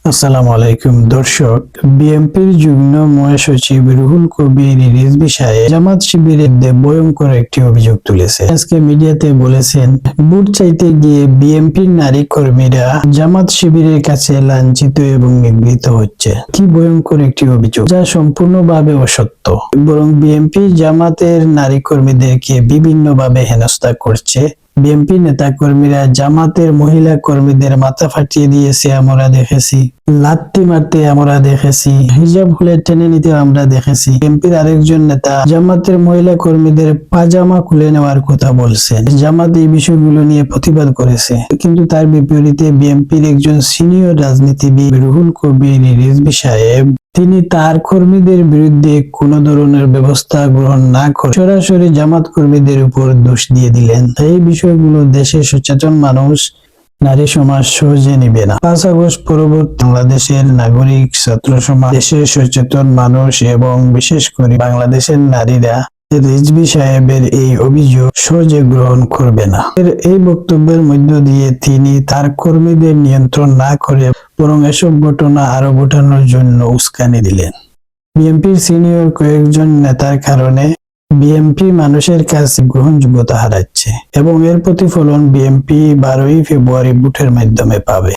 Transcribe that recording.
আসসালামু আলাইকুম দর্শক, বিএনপির যুগ্ম মহাসচিব রুহুল কবির রিজভী সাহেব জামাত শিবিরের ভয়ঙ্কর একটি অভিযোগ তুলেছেন। আজকে মিডিয়াতে বলেছেন, ভোট চাইতে গিয়ে বিএনপির নারী কর্মীরা জামাত শিবিরের কাছে লাঞ্ছিত এবং নিগৃহীত হচ্ছে। কি ভয়ঙ্কর একটি অভিযোগ, যা সম্পূর্ণভাবে অসত্য। বরং বিএনপি জামাতের নারী কর্মীদেরকে বিভিন্নভাবে হেনস্থা করছে। বিএনপি নেতা কর্মীরা জামাতের মহিলা কর্মীদের মাথা ফাটিয়ে দিয়েছে আমরা দেখেছি, লাত্তি মারতে আমরা দেখেছি, হিজাব খুলে টেনে নিতে আমরা দেখেছি। বিএনপির আরেকজন নেতা জামাতের মহিলা কর্মীদের পাজামা খুলে নেওয়ার কথা বলছেন। জামাত এই বিষয়গুলো নিয়ে প্রতিবাদ করেছে, কিন্তু তার বিপরীতে বিএনপির একজন সিনিয়র রাজনীতিবিদ রুহুল কবির রিজভী সাহেব, তিনি তার কর্মীদের বিরুদ্ধে কোনো ধরনের ব্যবস্থা গ্রহণ না করে সরাসরি জামাত কর্মীদের উপর দোষ দিয়ে দিলেন। এই বিষয়গুলো দেশের সচেতন মানুষ, নারী সমাজ সহজে নিবে না। 5 আগস্ট পরবর্তী বাংলাদেশের নাগরিক, ছাত্র সমাজ, দেশের সচেতন মানুষ এবং বিশেষ করে বাংলাদেশের নারীরা রিজভী সাহেবের এই অভিযোগ সহজে গ্রহণ করবে না। এই বক্তব্যের মধ্য দিয়ে তিনি তার কর্মীদের নিয়ন্ত্রণ না করে বরং এসব ঘটনা আরো ঘটানোর জন্য উস্কানি দিলেন। বিএনপির সিনিয়র কয়েকজন নেতার কারণে বিএনপি মানুষের কাছে গ্রহণযোগ্যতা হারাচ্ছে এবং এর প্রতিফলন বিএনপি 12ই ফেব্রুয়ারি ভোটের মাধ্যমে পাবে।